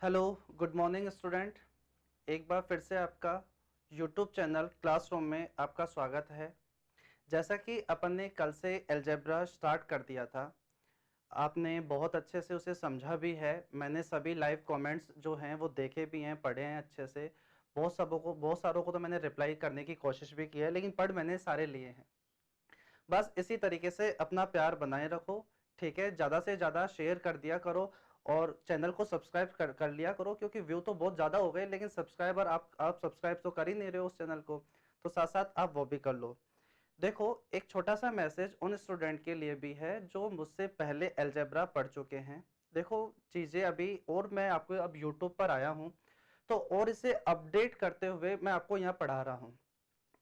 Hello, good morning student. एक बार फिर से आपका यूट्यूब चैनल क्लासरूम में आपका स्वागत है। जैसा कि अपन ने कल से अलजेब्रा स्टार्ट कर दिया था, आपने बहुत अच्छे से उसे समझा भी है। मैंने सभी लाइव कमेंट्स जो हैं वो देखे भी हैं, पढ़े हैं अच्छे से। बहुत सारों को तो मैंने रिप्लाई करने की कोशिश भी की है, लेकिन पढ़ मैंने सारे लिए हैं। बस इसी तरीके से अपना प्यार बनाए रखो, ठीक है। ज़्यादा से ज़्यादा शेयर कर दिया करो और चैनल को सब्सक्राइब कर लिया करो, क्योंकि व्यू तो बहुत ज़्यादा हो गए लेकिन सब्सक्राइबर आप सब्सक्राइब तो कर ही नहीं रहे हो उस चैनल को, तो साथ साथ आप वो भी कर लो। देखो, एक छोटा सा मैसेज उन स्टूडेंट के लिए भी है जो मुझसे पहले अलजेब्रा पढ़ चुके हैं। देखो, चीज़ें अभी और मैं आपको अब यूट्यूब पर आया हूँ, तो और इसे अपडेट करते हुए मैं आपको यहाँ पढ़ा रहा हूँ।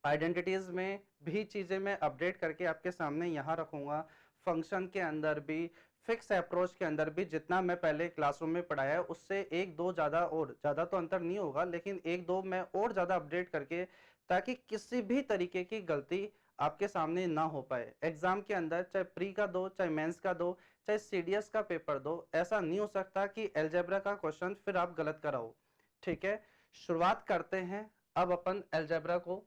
आइडेंटिटीज में भी चीजें मैं अपडेट करके आपके सामने यहाँ रखूंगा। फंक्शन के अंदर भी, फिक्स अप्रोच के अंदर भी जितना मैं पहले क्लासरूम में पढ़ाया है उससे एक दो ज़्यादा, और ज़्यादा तो अंतर नहीं होगा लेकिन एक दो मैं और ज़्यादा अपडेट करके, ताकि किसी भी तरीके की गलती आपके सामने ना हो पाए। एग्जाम के अंदर चाहे प्री का दो, चाहे मेंस का दो, चाहे सीडीएस का पेपर दो, ऐसा नहीं हो सकता कि अलजेब्रा का क्वेश्चन फिर आप गलत कराओ। ठीक है, शुरुआत करते हैं अब अपन अलजेब्रा को।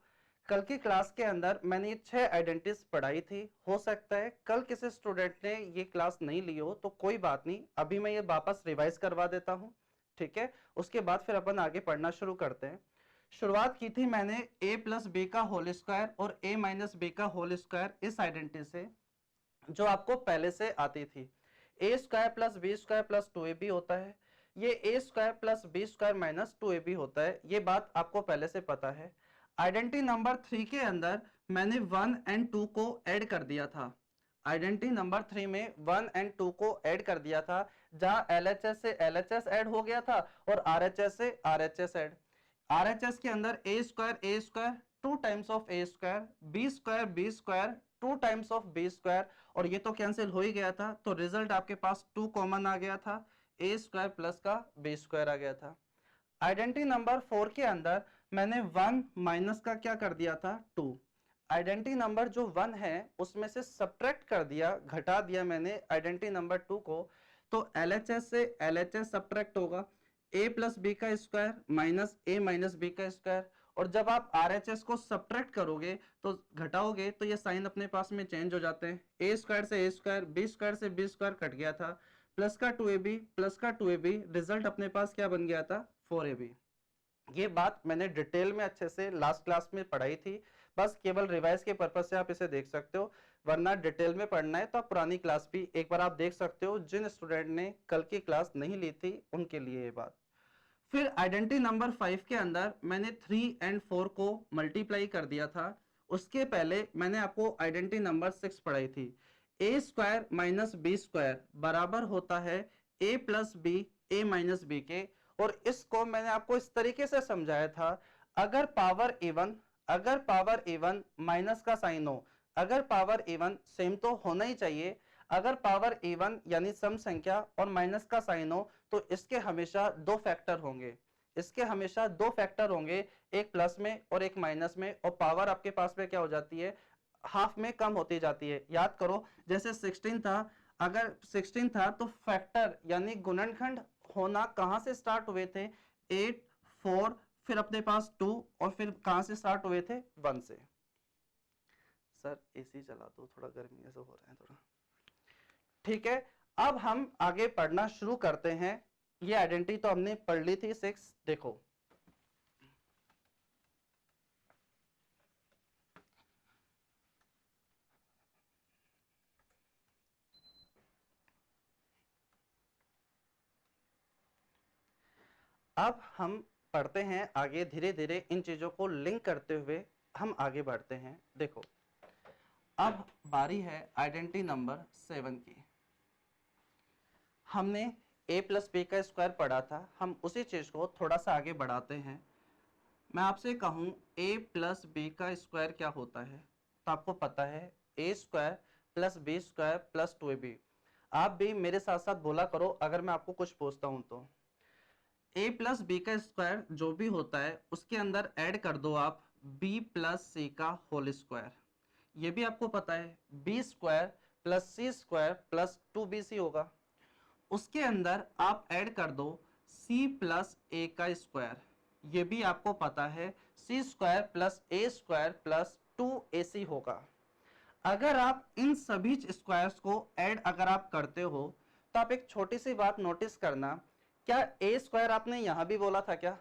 कल की क्लास के अंदर मैंने ये 6 आइडेंटिटीज पढ़ाई थी। हो सकता है कल किसी स्टूडेंट ने ये क्लास नहीं ली हो, तो कोई बात नहीं, अभी मैं ये वापस रिवाइज करवा देता हूं। ठीक है, उसके बाद फिर अपन आगे पढ़ना शुरू करते हैं। शुरुआत की थी मैंने a प्लस बी का होल स्क्वायर और a माइनस बी का होल स्क्वायर इस आइडेंटिटी से, जो आपको पहले से आती थी। A square plus B square plus two A B होता है। ये A square plus B square minus two A B होता है, ये बात आपको पहले से पता है। आइडेंटिटी नंबर 3 के अंदर मैंने 1 एंड 2 को ऐड कर दिया था। आइडेंटिटी नंबर 3 में 1 एंड 2 को ऐड कर दिया था, जहां एलएचएस से एलएचएस ऐड हो गया था और आरएचएस से आरएचएस ऐड। आरएचएस के अंदर A square 2 times of A square, B square 2 times of B square, और ये तो कैंसिल हो ही गया था, तो रिजल्ट आपके पास 2 कॉमन आ गया था, ए स्क्वायर प्लस का बी स्क्वायर आ गया था। आइडेंटिटी नंबर 4 के अंदर मैंने 1 माइनस का क्या कर दिया था, 2। आइडेंटिटी नंबर जो 1 है उसमें से सब्ट्रैक्ट कर दिया, घटा दिया मैंने आइडेंटिटी नंबर 2 को, तो एलएचएस से एलएचएस सब्ट्रैक्ट होगा, ए प्लस बी का स्क्वायर माइनस ए माइनस बी का स्क्वायर। और जब आप आरएचएस को सब्ट्रैक्ट करोगे तो घटाओगे तो ये साइन अपने पास में चेंज हो जाते हैं। ए स्क्वायर से ए स्क्वायर, बी स्क्वायर से बी स्क्वायर कट गया था, प्लस का टू ए बी, प्लस का टू ए बी, रिजल्ट अपने पास क्या बन गया था, 4ab। ये बात मैंने डिटेल में अच्छे से लास्ट क्लास में पढ़ाई थी, बस केवल रिवाइज के पर्पज से आप इसे देख सकते हो, वरना डिटेल में पढ़ना है तो आप पुरानी क्लास भी एक बार आप देख सकते हो। जिन स्टूडेंट ने कल की क्लास नहीं ली थी उनके लिए ये बात। फिर आइडेंटिटी नंबर 5 के अंदर मैंने 3 एंड 4 को मल्टीप्लाई कर दिया था। उसके पहले मैंने आपको आइडेंटिटी नंबर 6 पढ़ाई थी। A square minus B square बराबर होता है ए प्लस बी, ए माइनस बी के। और इसको मैंने आपको इस तरीके से समझाया था, अगर पावर इवन, अगर पावर इवन माइनस का साइन हो, अगर पावर इवन सेम तो होना ही चाहिए, अगर पावर इवन यानी सम संख्या और माइनस का साइन हो तो इसके हमेशा दो फैक्टर होंगे, इसके हमेशा दो फैक्टर होंगे, एक प्लस में और एक माइनस में, और पावर आपके पास में क्या हो जाती है, हाफ में कम होती जाती है। याद करो, जैसे 16 था, अगर 16 था तो फैक्टर यानी गुणनखंड होना कहां से स्टार्ट हुए थे, 8, 4, फिर अपने पास 2, और फिर कहां से स्टार्ट हुए थे, 1 से। सर एसी चला दो, थोड़ा गर्मी ऐसा हो रहा है थोड़ा। ठीक है, अब हम आगे पढ़ना शुरू करते हैं। ये आइडेंटिटी तो हमने पढ़ ली थी 6। देखो, अब हम पढ़ते हैं आगे, धीरे धीरे इन चीजों को लिंक करते हुए हम आगे बढ़ते हैं। देखो, अब बारी है आइडेंटिटी नंबर 7 की। हमने a प्लस बी का स्क्वायर पढ़ा था, हम उसी चीज को थोड़ा सा आगे बढ़ाते हैं। मैं आपसे कहूं a प्लस बी का स्क्वायर क्या होता है, तो आपको पता है A square plus B square plus 2ab। आप भी मेरे साथ साथ बोला करो अगर मैं आपको कुछ पूछता हूं तो। a प्लस बी का स्क्वायर जो भी होता है उसके अंदर ऐड कर दो आप b प्लस सी का होल स्क्वायर। ये भी आपको पता है B square plus C square plus 2bc होगा। उसके अंदर आप ऐड कर दो सी प्लस ए का स्क्वायर, ये भी आपको पता है सी स्क्वायर प्लस ए स्क्वायर प्लस 2ac होगा। अगर आप इन सभी स्क्वायर्स को ऐड अगर आप करते हो तो आप एक छोटी सी बात नोटिस करना, क्या ए स्क्वायर आपने यहां भी बोला था क्या,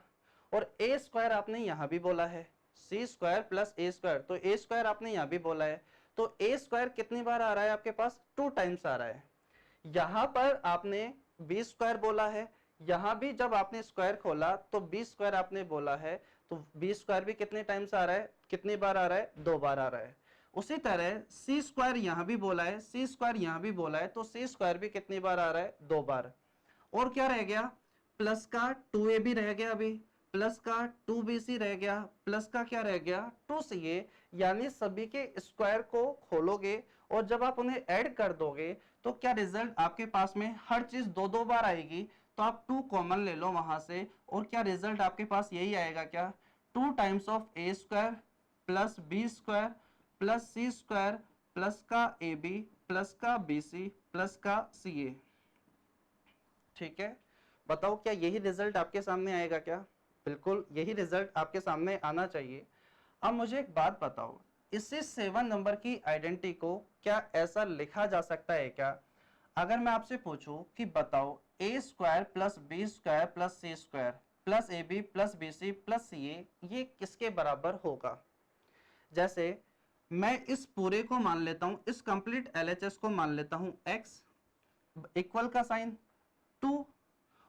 और ए स्क्वायर आपने यहां भी बोला है, सी स्क्वायर प्लस ए स्क्वायर, तो ए स्क्वायर आपने यहां भी बोला है, तो ए स्क्वायर कितनी बार आ रहा है आपके पास, 2 टाइम्स आ रहा है। यहां पर आपने बी स्क्वायर बोला है, यहां भी जब आपने स्क्वायर खोला तो बी स्क्वायर आपने बोला है, तो बी स्क्वायर भी कितने टाइम्स आ रहा है, कितनी बार आ रहा है, 2 बार आ रहा है। उसी तरह सी स्क्वायर यहां भी बोला है, सी स्क्वायर यहां भी बोला है, तो सी स्क्वायर भी कितनी बार आ रहा है, 2 बार। और क्या रह गया, प्लस का 2ab रह गया, अभी प्लस का 2bc रह गया, प्लस का क्या रह गया, 2ca। यानी सभी के स्क्वायर को खोलोगे और जब आप उन्हें ऐड कर दोगे तो क्या रिजल्ट आपके पास में हर चीज 2-2 बार आएगी, तो आप 2 कॉमन ले लो वहां से और क्या रिजल्ट आपके पास यही आएगा, क्या 2 times of A square plus B square plus C square plus का ए बी प्लस का बी सी प्लस का सी ए। ठीक है, बताओ क्या यही रिजल्ट आपके सामने आएगा क्या, बिल्कुल यही रिजल्ट आपके सामने आना चाहिए। अब मुझे एक बात बताओ, इसी 7 नंबर की आइडेंटिटी को क्या ऐसा लिखा जा सकता है क्या, अगर मैं आपसे पूछूं कि बताओ A square plus B square plus C square plus A B plus B C plus C A, ये किसके बराबर होगा। जैसे मैं इस पूरे को मान लेता हूं, इस कंप्लीट एलएचएस को मान लेता हूं x इक्वल का साइन 2,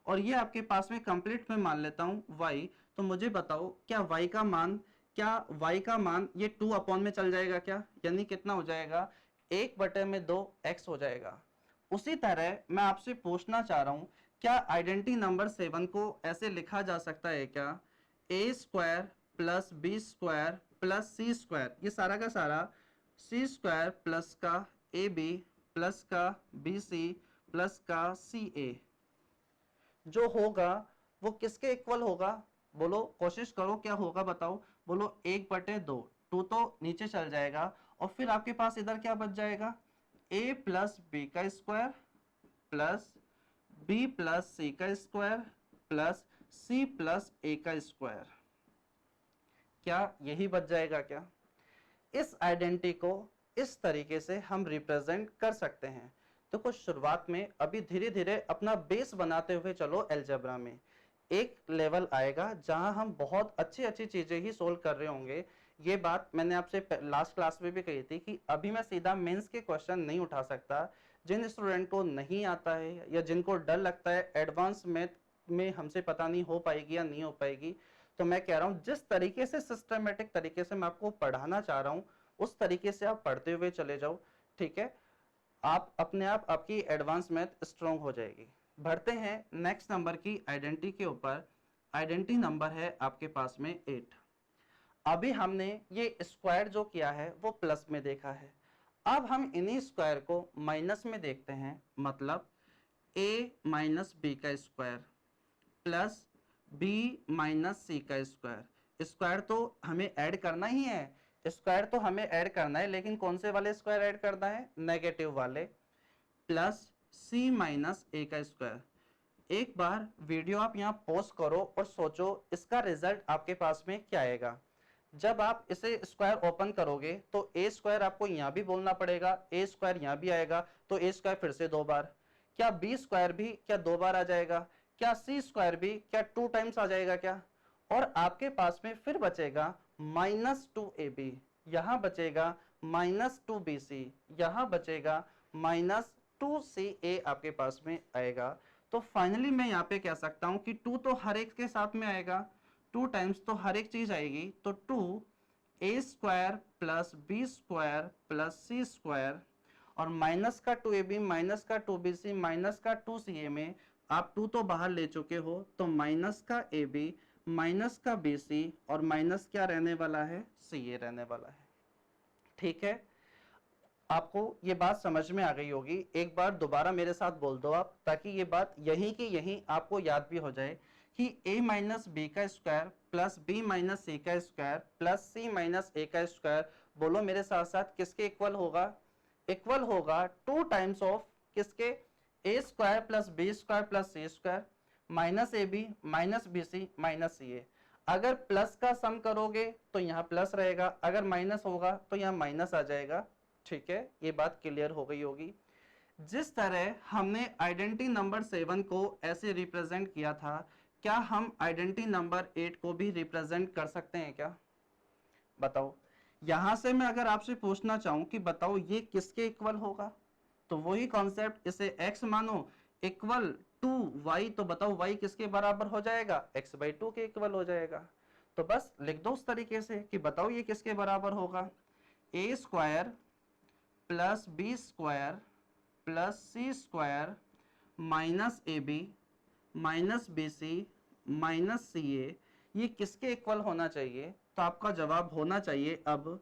और ये आपके पास में कंप्लीट में मान लेता हूं y, तो मुझे बताओ क्या y का मान, क्या y का मान ये 2 अपॉन में चल जाएगा क्या, यानी कितना हो जाएगा, 1/2 x हो जाएगा। उसी तरह मैं आपसे पूछना चाह रहा हूं, क्या आइडेंटिटी नंबर 7 को ऐसे लिखा जा सकता है क्या, A square plus B square plus C square, ये सारा का सारा सी स्क्वायर प्लस का ए बी प्लस का बी सी प्लस का सी ए, जो होगा वो किसके इक्वल होगा, बोलो कोशिश करो क्या होगा बताओ, बोलो 1/2, 2 तो नीचे चल जाएगा और फिर आपके पास इधर क्या बच जाएगा, a प्लस बी का square plus B plus C का स्क्वायर प्लस सी प्लस ए का स्क्वायर, क्या यही बच जाएगा क्या। इस आइडेंटिटी को इस तरीके से हम रिप्रेजेंट कर सकते हैं। तो कुछ शुरुआत में अभी धीरे धीरे अपना बेस बनाते हुए चलो, अलजेब्रा में एक लेवल आएगा जहां हम बहुत अच्छी अच्छी चीजें ही सोल्व कर रहे होंगे। ये बात मैंने आपसे लास्ट क्लास में भी कही थी कि अभी मैं सीधा मेंस के क्वेश्चन नहीं उठा सकता। जिन स्टूडेंट को नहीं आता है या जिनको डर लगता है एडवांस मैथ में हमसे पता नहीं हो पाएगी या नहीं हो पाएगी, तो मैं कह रहा हूँ जिस तरीके से सिस्टमेटिक तरीके से मैं आपको पढ़ाना चाह रहा हूँ उस तरीके से आप पढ़ते हुए चले जाओ। ठीक है, आप अपने आप आपकी एडवांस मैथ स्ट्रांग हो जाएगी। बढ़ते हैं नेक्स्ट नंबर की आइडेंटिटी के ऊपर। आइडेंटिटी नंबर है आपके पास में 8। अभी हमने ये स्क्वायर जो किया है वो प्लस में देखा है, अब हम इन्हीं स्क्वायर को माइनस में देखते हैं, मतलब a माइनस बी का स्क्वायर प्लस b माइनस सी का स्क्वायर। स्क्वायर तो हमें ऐड करना ही है, स्क्वायर तो हमें ऐड करना है, लेकिन कौन से वाले स्क्वायर ऐड करना है, नेगेटिव वाले, प्लस c माइनस ए का स्क्वायर। एक बार वीडियो आप यहाँ पॉज करो और सोचो इसका रिजल्ट आपके पास में क्या आएगा। जब आप इसे स्क्वायर ओपन करोगे तो ए स्क्वायर आपको यहाँ भी बोलना पड़ेगा, ए स्क्वायर यहाँ भी आएगा, तो ए स्क्वायर फिर से 2 बार, क्या बी स्क्वायर भी क्या 2 बार आ जाएगा, क्या सी स्क्वायर भी क्या 2 टाइम्स आ जाएगा क्या, और आपके पास में फिर बचेगा -2ab, यहाँ बचेगा -2bc, यहाँ बचेगा -2ca आपके पास में आएगा। तो फाइनली मैं यहाँ पे कह सकता हूँ कि 2 तो हर एक के साथ में आएगा, 2 टाइम्स तो हर एक चीज आएगी, तो 2a square plus B square plus C square, और माइनस का 2ab माइनस का 2bc माइनस का 2ca में आप 2 तो बाहर ले चुके हो, तो माइनस का ab माइनस का bc और माइनस क्या रहने वाला है, ca रहने वाला है। ठीक है, आपको ये बात समझ में आ गई होगी। एक बार दोबारा मेरे साथ बोल दो आप, ताकि ये बात यहीं की यहीं आपको याद भी हो जाए कि a माइनस बी का स्क्वायर प्लस बी माइनस सी का स्क्वायर प्लस सी माइनस ए का स्क्वायर, बोलो मेरे साथ साथ किसके इक्वल होगा, इक्वल होगा 2 टाइम्स ऑफ किसके, A square plus B square plus C square. Minus A B minus B C minus C A. अगर प्लस का सम करोगे तो यहाँ प्लस रहेगा, अगर माइनस होगा तो यहाँ माइनस आ जाएगा। ठीक है, ये बात क्लियर हो गई होगी। जिस तरह हमने आइडेंटिटी नंबर 7 को ऐसे रिप्रेजेंट किया था, क्या हम आइडेंटिटी नंबर 8 को भी रिप्रेजेंट कर सकते हैं क्या? बताओ। यहां से मैं अगर आपसे पूछना चाहूं कि बताओ ये किसके इक्वल होगा, तो वही कॉन्सेप्ट, इसे x मानो इक्वल टू y, तो बताओ y किसके बराबर हो जाएगा? x/2 के इक्वल हो जाएगा। तो बस लिख दो उस तरीके से कि बताओ ये किसके बराबर होगा? a square plus B square plus C square minus A B minus B C minus C A, ये किसके इक्वल होना चाहिए? तो आपका जवाब होना चाहिए अब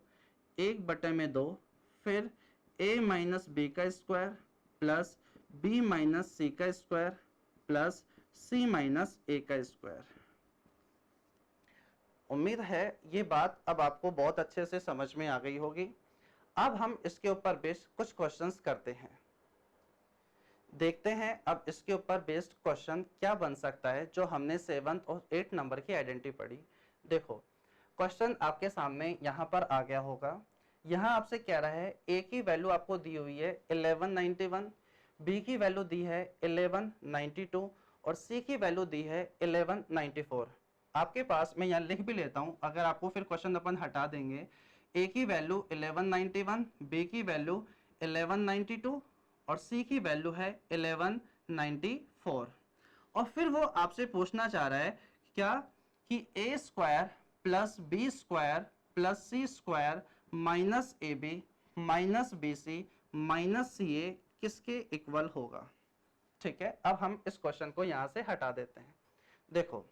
1/2, फिर a माइनस बी का स्क्वायर प्लस b माइनस सी का square plus c minus a का स्क्वायर। उम्मीद है ये बात अब आपको बहुत अच्छे से समझ में आ गई होगी। अब हम इसके ऊपर बेस्ड कुछ क्वेश्चंस करते हैं, देखते हैं अब इसके ऊपर बेस्ड क्वेश्चन क्या बन सकता है जो हमने 7th और 8 नंबर की आइडेंटिटी पढ़ी। देखो क्वेश्चन आपके सामने यहाँ पर आ गया होगा। यहाँ आपसे कह रहा है a की वैल्यू आपको दी हुई है 1191, b की वैल्यू दी है 1192 और c की वैल्यू दी है 1194। आपके पास, मैं यहाँ लिख भी लेता हूँ, अगर आपको फिर क्वेश्चन अपन हटा देंगे, a की वैल्यू 1191, b की वैल्यू 1192 और c की वैल्यू है 1194। और फिर वो आपसे पूछना चाह रहा है क्या कि a square plus B square plus C square minus A B minus B C minus C A किसके इक्वल होगा। ठीक है, अब हम इस क्वेश्चन को यहां से हटा देते हैं। देखो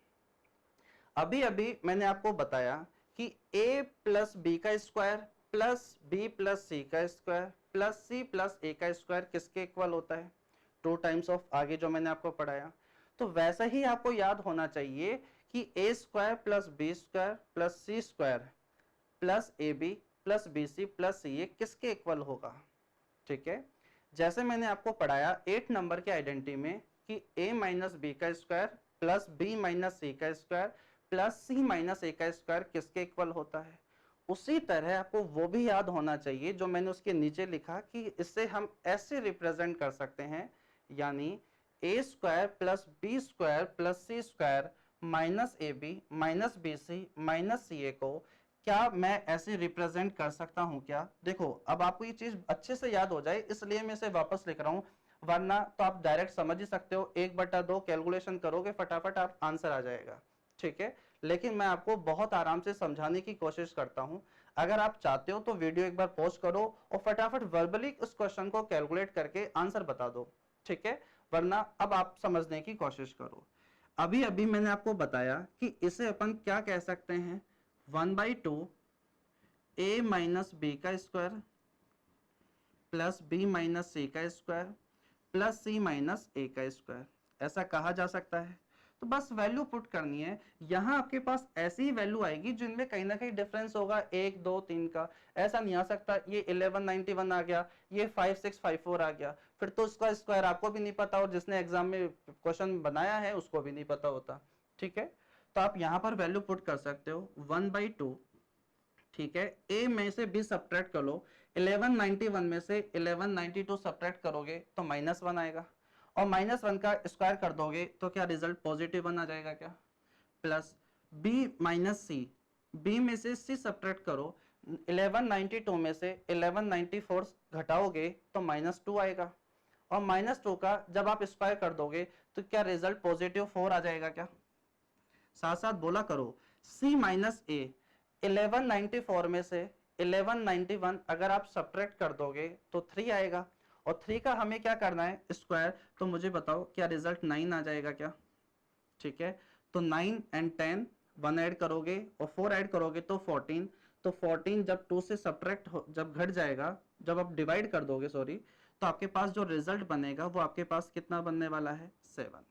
अभी अभी मैंने आपको बताया कि a प्लस बी का square plus B plus C का स्क्वायर प्लस सी प्लस ए का स्क्वायर किसके इक्वल होता है? 2 टाइम्स ऑफ आगे जो मैंने आपको पढ़ाया। तो वैसा ही आपको याद होना चाहिए कि a square plus B square plus C square plus A B plus B C plus C A किसके इक्वल होगा। ठीक है, जैसे मैंने आपको पढ़ाया 8 नंबर के आइडेंटिटी में कि a माइनस बी का स्क्वायर प्लस बी माइनस सी का स्क्वायर प्लस सी माइनस ए का स्क्वायर किसके इक्वल होता है, उसी तरह आपको वो भी याद होना चाहिए जो मैंने उसके नीचे लिखा कि इससे हम ऐसे रिप्रेजेंट कर सकते हैं, यानी a square plus B square plus C square minus A B minus B C minus C A को क्या मैं ऐसे रिप्रेजेंट कर सकता हूं क्या? देखो अब आपको ये चीज अच्छे से याद हो जाए इसलिए मैं इसे वापस लिख रहा हूं, वरना तो आप डायरेक्ट समझ ही सकते हो, 1/2 कैलकुलेशन करोगे फटाफट आप आंसर आ जाएगा। ठीक है, लेकिन मैं आपको बहुत आराम से समझाने की कोशिश करता हूं। अगर आप चाहते हो तो वीडियो एक बार पॉज करो और फटाफट वर्बली उस क्वेश्चन को कैलकुलेट करके आंसर बता दो। ठीक है, वरना अब आप समझने की कोशिश करो। अभी अभी मैंने आपको बताया कि इसे अपन क्या कह सकते हैं, 1/2 a माइनस बी का स्क्वायर प्लस बी माइनस सी का स्क्वायर प्लस सी माइनस ए का स्क्वायर, ऐसा कहा जा सकता है। तो बस वैल्यू पुट करनी है, यहाँ आपके पास ऐसी वैल्यू आएगी जिनमें कहीं ना कहीं डिफरेंस होगा 1 2 3 का। ऐसा नहीं आ सकता ये 1191 आ गया ये 5654 आ गया, फिर तो उसका स्क्वायर आपको भी नहीं पता और जिसने एग्जाम में क्वेश्चन बनाया है उसको भी नहीं पता होता। ठीक है, तो आप यहाँ पर वैल्यू पुट कर सकते हो 1/2। ठीक है, a में से b सब्ट्रैक्ट कर लो, 1191 में से 1192 सब्ट्रैक्ट करोगे तो -1 आएगा और -1 का स्क्वायर कर दोगे तो क्या रिजल्ट +1 आ जाएगा क्या? प्लस b माइनस सी, b में से c सब्ट्रैक्ट करो, 1192 में से 1194 घटाओगे तो -2 आएगा और -2 का जब आप स्क्वायर कर दोगे तो क्या रिजल्ट +4 आ जाएगा क्या? साथ साथ बोला करो, c माइनस ए, 1194 में से 1191 अगर आप सब्ट्रैक्ट कर दोगे तो 3 आएगा और 3 का हमें क्या करना है स्क्वायर, तो मुझे बताओ क्या रिजल्ट 9 आ जाएगा क्या? ठीक है, तो 9 एंड 10 1 ऐड करोगे और 4 ऐड करोगे तो 14, तो 14 जब 2 से सब्ट्रैक्ट जब घट जाएगा, जब आप डिवाइड कर दोगे सॉरी, तो आपके पास जो रिजल्ट बनेगा वो आपके पास कितना बनने वाला है? 7।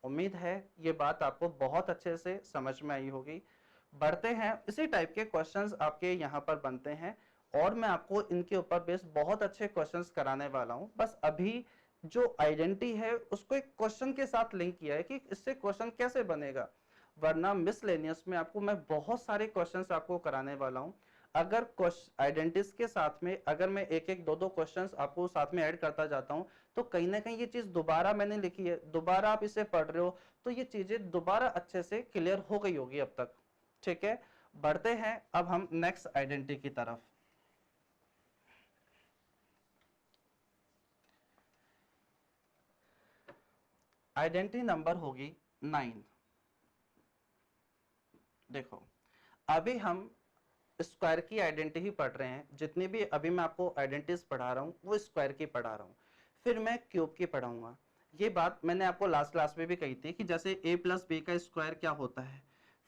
उम्मीद है ये बात आपको बहुत अच्छे से समझ में आई होगी। बढ़ते हैं, इसी टाइप के क्वेश्चंस आपके यहाँ पर बनते हैं और मैं आपको इनके ऊपर बेस्ड बहुत अच्छे क्वेश्चंस कराने वाला हूँ। बस अभी जो आइडेंटिटी है उसको एक क्वेश्चन के साथ लिंक किया है कि इससे क्वेश्चन कैसे बनेगा, वरना मिसलेनियस में आपको मैं बहुत सारे क्वेश्चंस आपको कराने वाला हूं। अगर आइडेंटिटीज के साथ में अगर मैं एक एक दो दो क्वेश्चंस आपको साथ में ऐड करता जाता हूं, तो कहीं ना कहीं ये चीज दोबारा मैंने लिखी है, दोबारा आप इसे पढ़ रहे हो, तो ये चीजें दोबारा अच्छे से क्लियर हो गई होगी अब तक। ठीक है, बढ़ते हैं अब हम नेक्स्ट आइडेंटिटी की तरफ। आइडेंटिटी नंबर होगी 9। देखो, अभी हम स्क्वायर की आइडेंटिटी ही पढ़ रहे हैं, जितनी भी अभी मैं आपको आइडेंटिटीज पढ़ा रहा हूँ वो स्क्वायर की पढ़ा रहा हूँ, फिर मैं क्यूब की पढ़ाऊंगा। ये बात मैंने आपको लास्ट क्लास में भी कही थी कि जैसे a प्लस बी का स्क्वायर क्या होता है,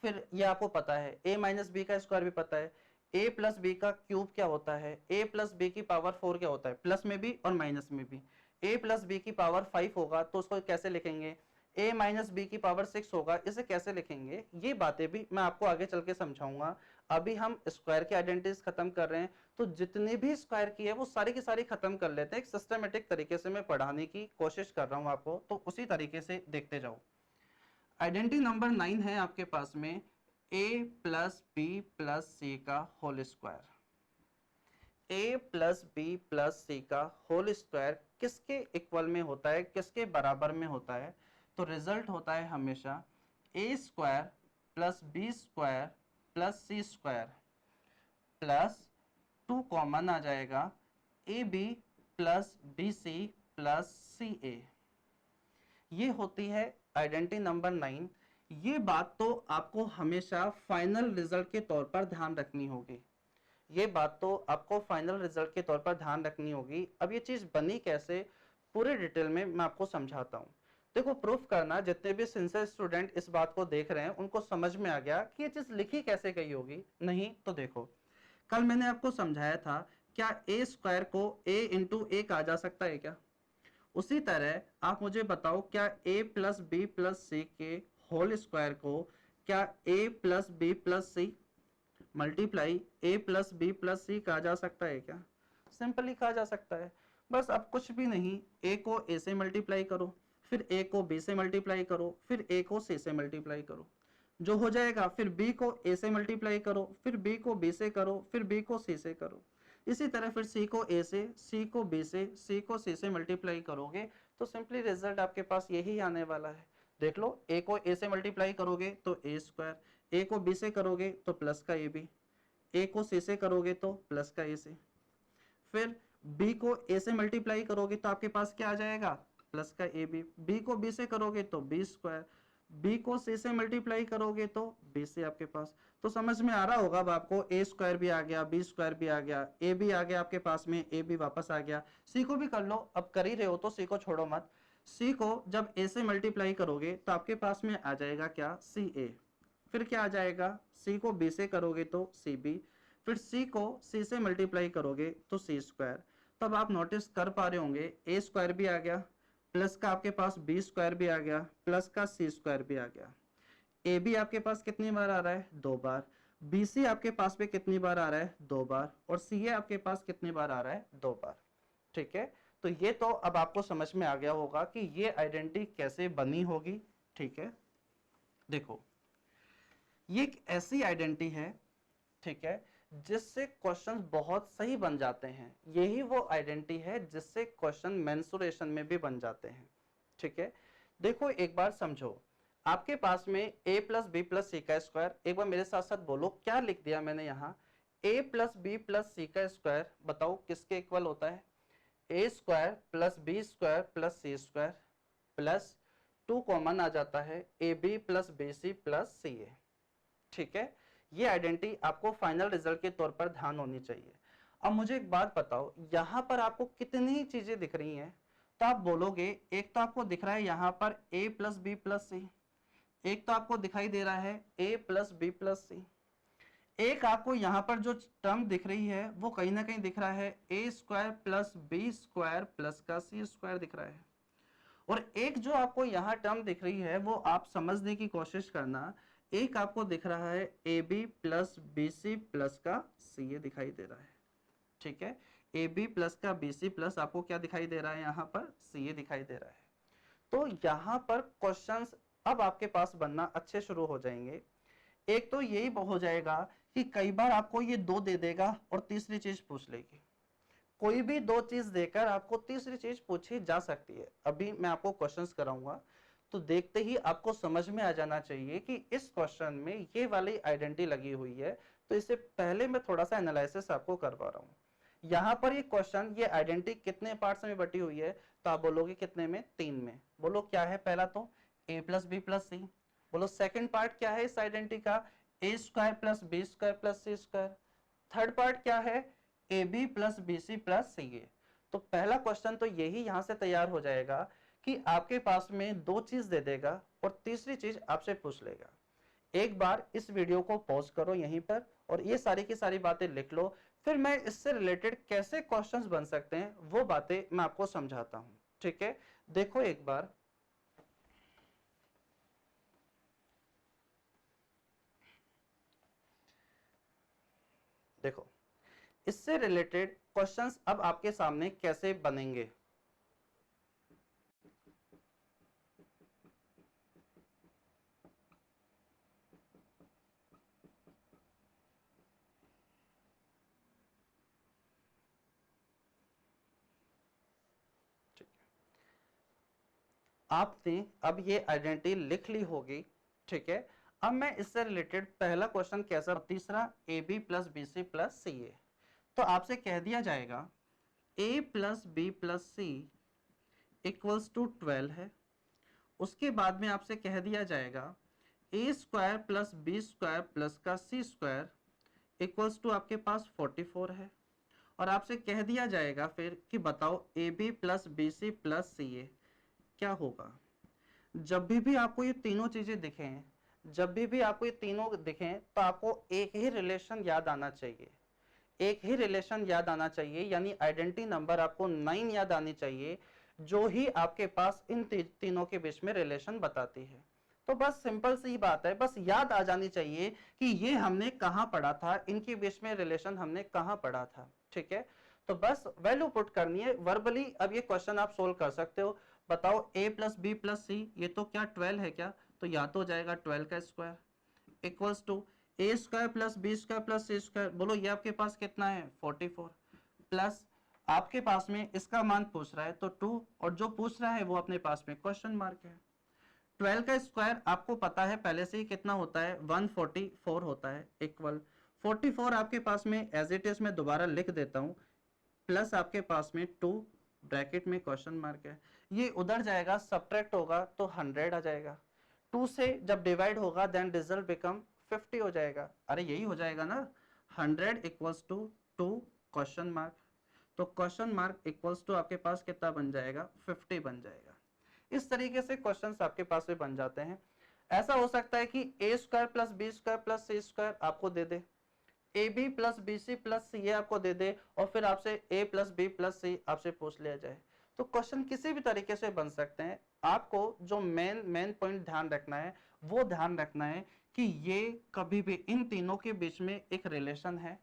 फिर ये आपको पता है a माइनस बी का स्क्वायर भी पता है, a प्लस बी का क्यूब क्या होता है, a प्लस बी की पावर 4 क्या होता है, प्लस में भी और माइनस में भी। a प्लस बी की पावर 5 होगा तो उसको कैसे लिखेंगे, a माइनस बी की पावर 6 होगा, इसे कैसे लिखेंगे, ये बातें भी मैं आपको आगे चल के समझाऊंगा। अभी हम स्क्वायर की आइडेंटिटीज खत्म कर रहे हैं, तो जितनी भी स्क्वायर की है वो सारी की सारी खत्म कर लेते हैं। एक सिस्टमेटिक तरीके से मैं पढ़ाने की कोशिश कर रहा हूं आपको, तो उसी तरीके से देखते जाओ। आइडेंटिटी नंबर 9 है आपके पास में a plus B plus C का whole square. a plus B plus C का होल स्क्वायर किसके इक्वल में होता है, किसके बराबर में होता है, तो रिजल्ट होता है हमेशा a square plus B square plus C square plus 2 common आ जाएगा A B plus B C plus C A. ये होती है आइडेंटिटी नंबर 9। ये बात तो आपको हमेशा फाइनल रिजल्ट के तौर पर ध्यान रखनी होगी, ये बात तो आपको फाइनल रिजल्ट के तौर पर ध्यान रखनी होगी। अब ये चीज बनी कैसे, पूरे डिटेल में मैं आपको समझाता हूँ। देखो, प्रूफ करना, जितने भी सिंसियर स्टूडेंट इस बात को देख रहे हैं उनको समझ में आ गया कि ये चीज लिखी कैसे गई होगी, नहीं तो देखो, कल मैंने आपको समझाया था, क्या ए स्क्वायर को ए इंटू ए कहा जा सकता है क्या, उसी तरह आप मुझे बताओ क्या a plus B plus C के होल स्क्वायर को क्या a plus B plus C multiply a plus B plus C कहा जा सकता है क्या, सिंपली कहा जा सकता है। बस अब कुछ भी नहीं, a को a से मल्टीप्लाई करो, फिर a को b से मल्टीप्लाई करो, फिर a को c से मल्टीप्लाई करो, जो हो जाएगा, फिर b को a से मल्टीप्लाई करो, फिर b को b से करो, फिर b को c से करो, इसी तरह फिर c को a से, c को b से, c को c से मल्टीप्लाई करोगे तो सिंपली रिजल्ट आपके पास यही आने वाला है। देख लो, a को a से मल्टीप्लाई करोगे तो a स्क्वायर, a को b से करोगे तो प्लस का ab, a को c से करोगे तो प्लस का ac, फिर b को a से मल्टीप्लाई करोगे तो आपके पास क्या आ जाएगा, प्लस का ab, b को b से करोगे तो b स्क्वायर, b को c से मल्टीप्लाई करोगे तो b से आपके पास। तो समझ में आ रहा होगा अब आपको, a स्क्वायर भी आ गया, b स्क्वायर भी आ गया, a भी आ गया आपके पास में, a भी वापस आ गया, c को भी कर लो, अब कर ही रहे हो तो c को छोड़ो मत। c को जब a से मल्टीप्लाई करोगे तो आपके पास में आ जाएगा क्या, ca, फिर क्या आ जाएगा, c को b से करोगे तो cb, फिर c को c से मल्टीप्लाई करोगे तो c स्क्वायर। तब आप नोटिस कर पा रहे होंगे a स्क्वायर भी आ गया, प्लस का आपके पास b स्क्वायर भी आ गया, प्लस का c स्क्वायर भी आ गया। ए बी आपके पास कितनी बार आ रहा है, 2 बार, बी सी आपके पास में कितनी बार आ रहा है, 2 बार, और सी ए आपके पास कितनी बार आ रहा है, 2 बार। ठीक है, तो ये तो अब आपको समझ में आ गया होगा कि ये आइडेंटिटी कैसे बनी होगी। ठीक है, देखो, ये एक ऐसी आइडेंटिटी है, ठीक है, जिससे क्वेश्चन बहुत सही बन जाते हैं। यही वो आइडेंटिटी है जिससे क्वेश्चन मेंसुरेशन में भी बन जाते हैं। ठीक है, देखो एक बार समझो, आपके पास में a plus B plus C का स्क्वायर, एक बार मेरे साथ साथ बोलो क्या लिख दिया मैंने यहाँ, a plus B plus C का स्क्वायर, बताओ किसके इक्वल होता है, a square plus B square plus C square plus 2 common आ जाता है A B plus B C plus C A. ठीक है, ये आइडेंटिटी आपको फाइनल रिजल्ट के तौर पर ध्यान होनी चाहिए। अब मुझे एक बात बताओ, यहां पर आपको कितनी चीजें दिख रही हैं, तो आप बोलोगे, एक तो आपको दिख रहा है यहां पर a प्लस बी प्लस सी, एक तो आपको दिखाई दे रहा है a प्लस बी प्लस सी, एक आपको यहां पर जो टर्म दिख रही है वो कहीं ना कहीं दिख रहा है a square plus B square plus का सी स्क्वायर दिख रहा है, और एक जो आपको यहाँ टर्म दिख रही है वो आप समझने की कोशिश करना, एक आपको दिख रहा है A B plus B C plus का सी ए दिखाई दे रहा है। ठीक है, ए बी प्लस का बी सी प्लस आपको क्या दिखाई दे रहा है, यहाँ पर सी ए दिखाई दे रहा है। तो यहाँ पर क्वेश्चंस अब आपके पास बनना अच्छे शुरू हो जाएंगे। एक तो यही हो जाएगा कि कई बार आपको ये दो दे देगा और तीसरी चीज पूछ लेगी। कोई भी दो चीज देकर आपको तीसरी चीज पूछी जा सकती है। अभी मैं आपको क्वेश्चंस कराऊंगा तो देखते ही आपको समझ में आ जाना चाहिए कि इस क्वेश्चन में ये वाली आइडेंटिटी लगी हुई है। तो इससे पहले मैं थोड़ा सा एनालिसिस आपको करवा रहा हूँ। यहाँ पर ये क्वेश्चन, ये आइडेंटिटी कितने पार्ट्स में बटी हुई है, तो आप बोलोगे कितने में, 3 में। बोलो क्या है, पहला तो a plus B plus C. बोलो सेकेंड पार्ट क्या है इस आइडेंटिटी का, A square plus B square plus C square. Third part क्या है, A B plus B C plus C A. तो पहला क्वेश्चन तो यही यहाँ से तैयार हो जाएगा कि आपके पास में दो चीज दे देगा और तीसरी चीज आपसे पूछ लेगा। एक बार इस वीडियो को पॉज करो यहीं पर और ये सारी की सारी बातें लिख लो, फिर मैं इससे रिलेटेड कैसे क्वेश्चंस बन सकते हैं वो बातें मैं आपको समझाता हूं। ठीक है, देखो एक बार। देखो इससे रिलेटेड क्वेश्चंस अब आपके सामने कैसे बनेंगे। आपने अब ये आइडेंटिटी लिख ली होगी। ठीक है, अब मैं इससे रिलेटेड पहला क्वेश्चन कैसा, तीसरा A B plus B C plus C A. तो आपसे कह दिया जाएगा a plus B plus C equals to 12 है। उसके बाद में आपसे कह दिया जाएगा A square plus B square plus का सी स्क्वायर इक्वल्स टू आपके पास 44 है। और आपसे कह दिया जाएगा फिर कि बताओ A B plus B C plus C A क्या होगा। जब भी आपको ये तीनों चीजें दिखें, जब भी आपको ये तीनों दिखें तो आपको एक ही रिलेशन याद आना चाहिए। एक ही रिलेशन याद आना चाहिए, यानी आइडेंटिटी नंबर आपको 9 याद आनी चाहिए, जो ही आपके पास इन तीनों के बीच में रिलेशन बताती है। तो बस सिंपल सी बात है, बस याद आ जानी चाहिए कि ये हमने कहां पढ़ा था, इनके बीच में रिलेशन हमने कहां पढ़ा था। ठीक है, तो बस वैल्यू पुट करनी है वर्बली। अब ये क्वेश्चन आप सोल्व कर सकते हो। बताओ a plus B plus C, ये तो क्या 12 है क्या, तो या तो हो जाएगा 12 का square equals to A square plus B square plus C square. बोलो ये आपके पास कितना है, 44 प्लस आपके पास में इसका मान पूछ रहा है तो 2, और जो पूछ रहा है वो अपने पास में क्वेश्चन मार्क है। 12 का स्क्वायर आपको पता है पहले से ही कितना होता है, 144 होता है, इक्वल 44 आपके पास में एज इट इज मैं दोबारा लिख देता हूं, प्लस आपके पास में 2 ब्रैकेट में क्वेश्चन मार्क है। ये उधर जाएगा, सब्ट्रैक्ट होगा तो 100 आ जाएगा। 2 से जब डिवाइड होगा देन रिजल्ट बिकम 50 हो जाएगा। अरे यही हो जाएगा ना, 100 इक्वल्स टू 2 क्वेश्चन मार्क। तो क्वेश्चन मार्क इक्वल्स टू आपके पास कितना बन जाएगा, 50 बन जाएगा। इस तरीके से क्वेश्चंस आपके पास में बन जाते हैं। ऐसा हो सकता है कि A square plus B square plus C square आपको दे दे, A B plus B C plus C ये आपको दे दे, और फिर आपसे A plus B plus C आपसे पूछ लिया जाए। तो क्वेश्चन किसी भी तरीके से बन सकते हैं। आपको जो मेन पॉइंट ध्यान रखना है वो ध्यान रखना है कि ये कभी भी इन तीनों के बीच में एक रिलेशन है,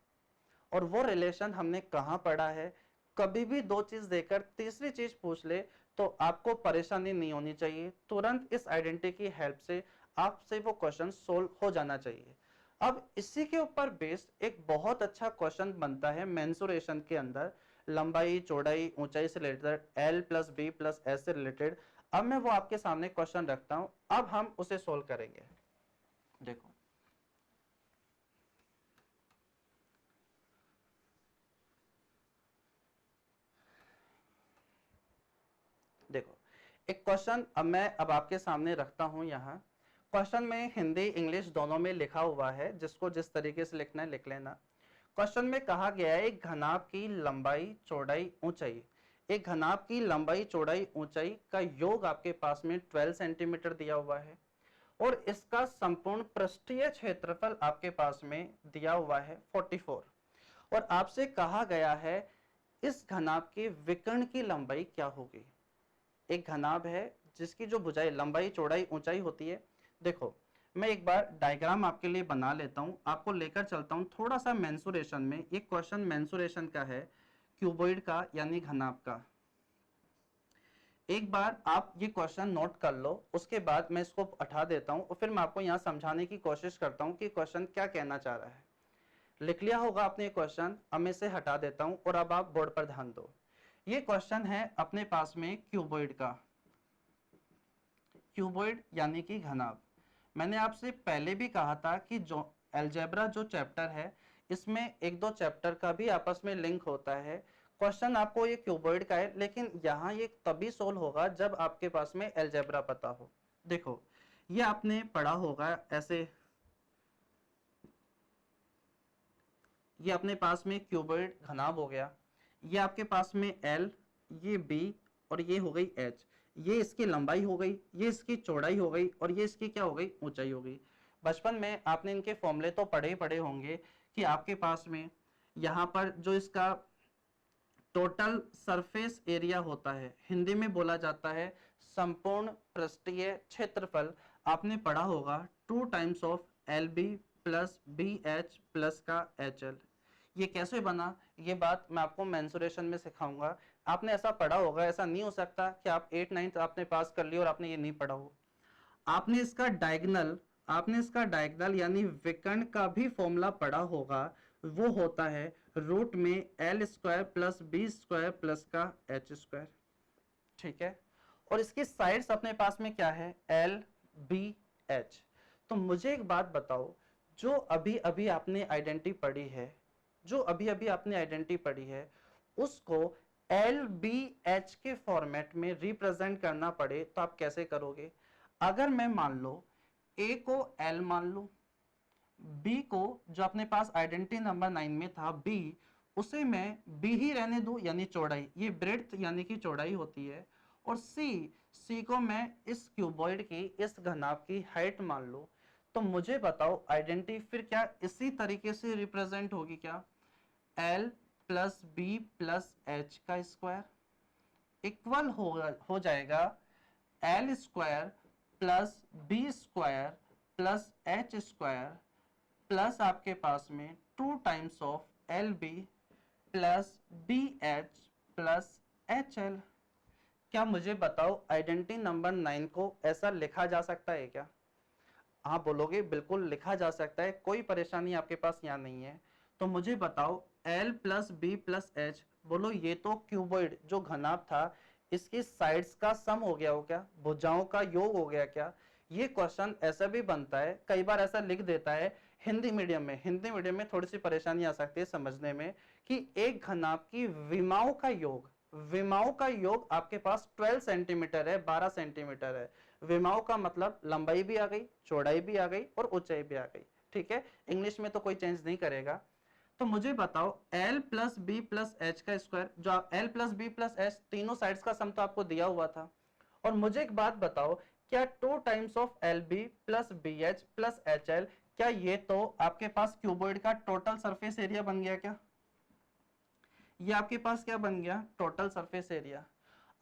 और वो रिलेशन हमने कहाँ पढ़ा है। कभी भी दो चीज देकर तीसरी चीज पूछ ले तो आपको परेशानी नहीं होनी चाहिए, तुरंत इस आइडेंटिटी की हेल्प से आपसे वो क्वेश्चन सोल्व हो जाना चाहिए। अब इसी के ऊपर बेस्ड एक बहुत अच्छा क्वेश्चन बनता है मेंसुरेशन के अंदर, लंबाई चौड़ाई ऊंचाई से related, L plus B plus S से रिलेटेड। अब मैं वो आपके सामने क्वेश्चन रखता हूं, अब हम उसे सोल्व करेंगे। देखो देखो एक क्वेश्चन अब आपके सामने रखता हूं। यहाँ क्वेश्चन में हिंदी इंग्लिश दोनों में लिखा हुआ है, जिसको जिस तरीके से लिखना है लिख लेना। क्वेश्चन में कहा गया है एक घनाभ की लंबाई चौड़ाई ऊंचाई, एक घनाभ की लंबाई चौड़ाई ऊंचाई का योग आपके पास में 12 सेंटीमीटर दिया हुआ है, और इसका संपूर्ण पृष्ठीय क्षेत्रफल आपके पास में दिया हुआ है 44, और आपसे कहा गया है इस घनाभ के विकर्ण की लंबाई क्या होगी। एक घनाभ है जिसकी जो भुजाएं लंबाई चौड़ाई ऊंचाई होती है। देखो मैं एक बार डायग्राम आपके लिए बना लेता हूं, आपको लेकर चलता हूं थोड़ा सा मेंसुरेशन में। ये क्वेश्चन मेंसुरेशन का है क्यूबॉइड का यानी घनाभ का। एक बार आप ये क्वेश्चन नोट कर लो, उसके बाद मैं इसको हटा देता हूं और फिर मैं आपको यहाँ समझाने की कोशिश करता हूँ कि क्वेश्चन क्या कहना चाह रहा है। लिख लिया होगा आपने क्वेश्चन, अब मैं इसे हटा देता हूं और अब आप बोर्ड पर ध्यान दो। ये क्वेश्चन है अपने पास में क्यूबॉइड का, क्यूबॉइड यानी कि घनाभ। मैंने आपसे पहले भी कहा था कि जो अलजेब्रा जो चैप्टर है, इसमें एक दो चैप्टर का भी आपस में लिंक होता है। क्वेश्चन आपको ये क्यूबॉइड का है, लेकिन यहाँ ये तभी सोल्व होगा जब आपके पास में अलजेब्रा पता हो। देखो, ये आपने पढ़ा होगा ऐसे, ये अपने पास में क्यूबॉइड घनाभ हो गया, ये आपके पास में L, ये B और ये हो गई H। ये इसकी लंबाई हो गई, ये इसकी चौड़ाई हो गई और ये इसकी क्या हो गई, ऊंचाई हो गई। बचपन में आपने इनके फॉर्मूले तो पढ़े ही पढ़े होंगे कि आपके पास में यहाँ पर जो इसका टोटल सरफेस एरिया होता है, हिंदी में बोला जाता है संपूर्ण पृष्ठीय क्षेत्रफल। आपने पढ़ा होगा 2 times of LB plus BH plus का HL। ये कैसे बना, ये बात मैं आपको मेंसुरेशन में सिखाऊंगा। आपने ऐसा पढ़ा होगा, ऐसा नहीं हो सकता कि आप 8 9th आपने पास कर लिया और आपने ये नहीं पढ़ा हो। आपने इसका डायगोनल यानी विकर्ण का भी फॉर्मूला पढ़ा होगा। वो होता है रूट में L² प्लस B² प्लस का H²। ठीक है, और इसकी साइड्स अपने पास में क्या है, LBH। तो मुझे एक बात बताओ, जो अभी अभी आपने आइडेंटिटी पढ़ी है, जो अभी अभी आपने आइडेंटिटी पढ़ी है, उसको LBH के फॉर्मेट में रिप्रेजेंट करना पड़े तो आप कैसे करोगे? अगर मैं मान लो A को L मान लूं, B को जो अपने पास आइडेंटिटी नंबर 9 में था B, उसे मैं B ही रहने दूं यानी चौड़ाई, ये ब्रेड्थ यानी कि चौड़ाई होती है, और C को मैं इस क्यूबॉइड की, इस घनाभ की हाइट मान लूं, तो मुझे बताओ आइडेंटिटी फिर क्या इसी तरीके से रिप्रेजेंट होगी क्या? L plus B plus H का स्क्वायर इक्वल हो जाएगा L² plus B² plus H² plus आपके पास में 2 times of LB plus BH plus HL। क्या मुझे बताओ आइडेंटिटी नंबर 9 को ऐसा लिखा जा सकता है क्या? आप बोलोगे बिल्कुल लिखा जा सकता है, कोई परेशानी आपके पास यहाँ नहीं है। तो मुझे बताओ L plus B plus H, बोलो ये तो क्यूबॉइड जो घनाभ था, इसकी साइड्स का सम हो गया हो क्या, भुजाओं का योग हो गया क्या? ये क्वेश्चन ऐसा भी बनता है, कई बार ऐसा लिख देता है हिंदी मीडियम में। हिंदी मीडियम में थोड़ी सी परेशानी आ सकती है समझने में कि एक घनाभ की विमाओं का योग, विमाओं का योग आपके पास 12 सेंटीमीटर है, 12 सेंटीमीटर है। विमाओं का मतलब लंबाई भी आ गई, चौड़ाई भी आ गई और ऊंचाई भी आ गई। ठीक है, इंग्लिश में तो कोई चेंज नहीं करेगा। तो मुझे बताओ L plus B plus H का स्क्वायर, जो L plus B plus H तीनों साइड्स का सम तो आपको दिया हुआ था। और मुझे एक बात बताओ, क्या 2 times of LB plus BH plus HL, क्या ये तो आपके पास क्यूबॉइड का टोटल सरफेस एरिया बन गया क्या? ये आपके पास क्या बन गया, टोटल सरफेस एरिया।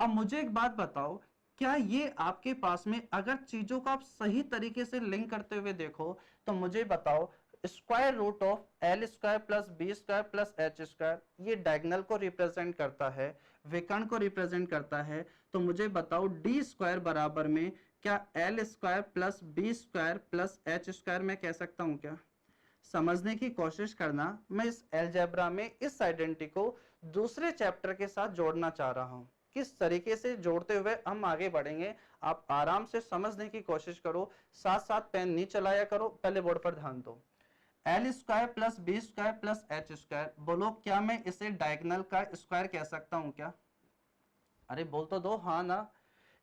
अब मुझे एक बात बताओ, क्या ये आपके पास में अगर चीजों को आप सही तरीके से लिंक करते हुए देखो, तो मुझे बताओ square root of L² plus B² plus H², ये डायगोनल को रिप्रेजेंट करता है, विकर्ण को रिप्रेजेंट करता है। तो मुझे बताओ D² बराबर में क्या L² plus B² plus H² मैं कह सकता हूं क्या? समझने की कोशिश करना, मैं इस अलजेब्रा में इस आइडेंटिटी को दूसरे चैप्टर के साथ जोड़ना चाह रहा हूं। किस तरीके से जोड़ते हुए हम आगे बढ़ेंगे, आप आराम से समझने की कोशिश करो, साथ साथ पेन नहीं चलाया करो, पहले बोर्ड पर ध्यान दो। L² plus B² plus H², बोलो क्या मैं इसे डायगोनल का स्क्वायर कह सकता हूं क्या? अरे बोल तो दो हाँ ना।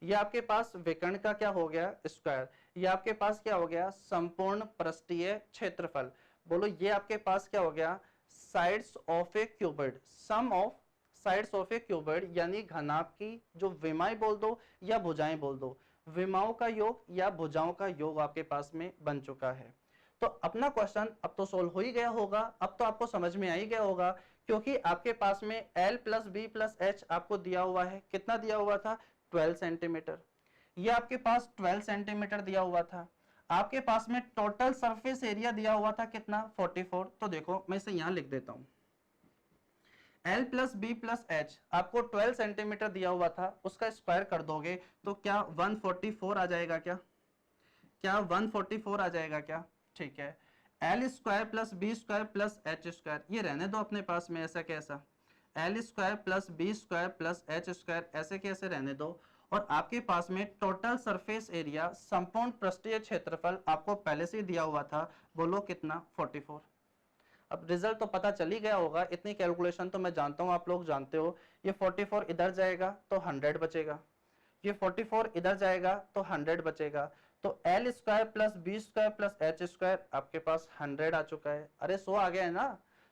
ये आपके पास विकर्ण का क्या हो गया, स्क्वायर। ये आपके पास क्या हो गया, संपूर्ण पृष्ठीय क्षेत्रफल। बोलो ये आपके पास क्या हो गया, sides of a cuboid, sum of sides of a cuboid, यानी घनाभ की जो विमाएं बोल दो या भुजाएं बोल दो, विमाओं का योग या भुजाओं का योग आपके पास में बन चुका है। तो अपना क्वेश्चन अब तो सोल्व हो ही गया होगा, अब तो आपको समझ में आ ही गया होगा, क्योंकि आपके पास में L plus B plus H आपको दिया हुआ है। कितना दिया हुआ था, 12 सेंटीमीटर। ये आपके पास 12 सेंटीमीटर दिया हुआ था। आपके पास में टोटल सरफेस एरिया दिया हुआ था कितना, 44। तो देखो मैं इसे यहां लिख देता हूं, L plus B plus H आपको 12 सेंटीमीटर दिया हुआ था, उसका स्क्वायर कर दोगे तो क्या 144 आ जाएगा क्या? क्या 144 आ जाएगा क्या? ठीक है। L square plus B square plus H square, ये रहने दो अपने पास में ऐसा कैसा, L square plus B square plus H square ऐसे कैसे रहने दो। और आपके पास में टोटल सरफेस एरिया, संपूर्ण पृष्ठीय क्षेत्रफल आपको पहले से ही दिया हुआ था, बोलो कितना? 44। अब रिजल्ट तो पता चल ही गया होगा, इतनी कैलकुलेशन तो मैं जानता हूं आप लोग जानते हो। ये 44 इधर जाएगा तो 100 बचेगा, ये 44 इधर जाएगा तो 100 बचेगा। तो L square plus B square plus H square आपके पास 100 आ चुका है। अरे 100 आ गया है ना?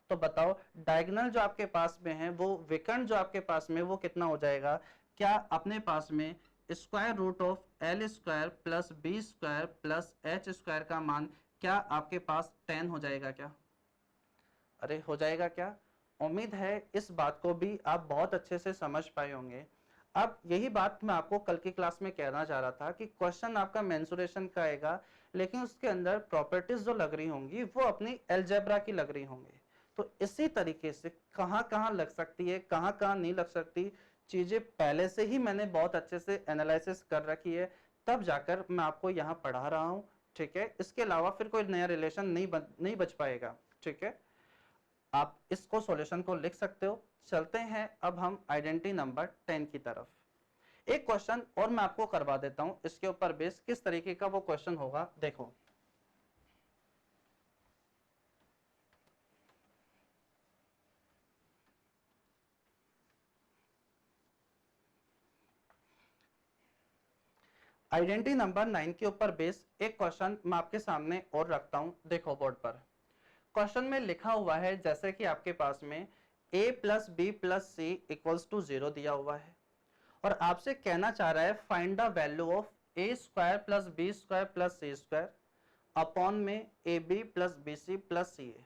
तो बताओ डायगोनल जो आपके पास में है, वो विकर्ण जो आपके पास में वो कितना हो जाएगा? क्या अपने पास में square root of L square plus B square plus H square का मान क्या आपके पास 10 हो जाएगा क्या? अरे हो जाएगा क्या? उम्मीद है इस बात को भी आप बहुत अच्छे से समझ पाए होंगे। अब यही बात मैं आपको कल की क्लास में कहना चाह रहा था कि क्वेश्चन आपका मेंसुरेशन का आएगा, लेकिन उसके अंदर प्रॉपर्टीज जो लग रही होंगी वो अपनी अलजेब्रा की लग रही होंगी। तो इसी तरीके से कहाँ कहाँ लग सकती है, कहाँ कहाँ नहीं लग सकती, चीजें पहले से ही मैंने बहुत अच्छे से एनालिसिस कर रखी है, तब जाकर मैं आपको यहाँ पढ़ा रहा हूँ। ठीक है, इसके अलावा फिर कोई नया रिलेशन नहीं बच पाएगा। ठीक है, आप इसको सॉल्यूशन को लिख सकते हो। चलते हैं अब हम आइडेंटिटी नंबर 10 की तरफ। एक क्वेश्चन और मैं आपको करवा देता हूं, इसके ऊपर बेस किस तरीके का वो क्वेश्चन होगा देखो। आइडेंटिटी नंबर 9 के ऊपर बेस एक क्वेश्चन मैं आपके सामने और रखता हूं, देखो बोर्ड पर। क्वेश्चन में लिखा हुआ है जैसे कि आपके पास में a plus B plus C equals to 0 दिया हुआ है, और आपसे कहना चाह रहा है find the value of A square plus B square plus C square upon में A B plus B C plus C A.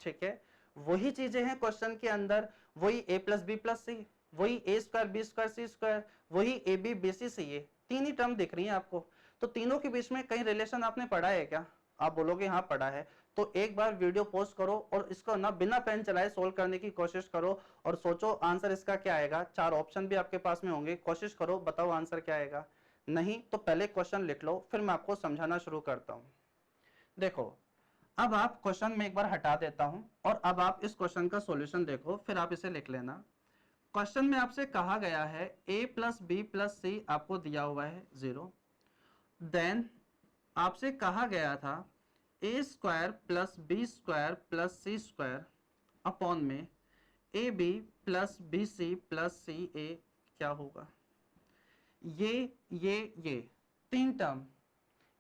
ठीक है, वही चीजें हैं क्वेश्चन के अंदर, वही A plus B plus C, वही A square B square C square, वही ए बी बी सी सी ए, तीन ही टर्म दिख रही हैं आपको। तो तीनों के बीच में कहीं रिलेशन आपने पढ़ा है क्या? आप बोलोगे हाँ पढ़ा है। तो एक बार वीडियो पॉज करो और इसको ना बिना पेन चलाए सोल्व करने की कोशिश करो और सोचो आंसर इसका क्या आएगा। चार ऑप्शन भी आपके पास में होंगे, कोशिश करो बताओ आंसर क्या आएगा। नहीं तो पहले क्वेश्चन लिख लो, फिर मैं आपको समझाना शुरू करता हूं। देखो, अब आप क्वेश्चन में एक बार हटा देता हूं और अब आप इस क्वेश्चन का सॉल्यूशन देखो, फिर आप इसे लिख लेना। क्वेश्चन में आपसे कहा गया है a प्लस बी प्लस सी आपको दिया हुआ है 0। देन आपसे कहा गया था A square plus B square plus C square upon में A B plus B C plus C A क्या होगा। ये ये तीन टर्म,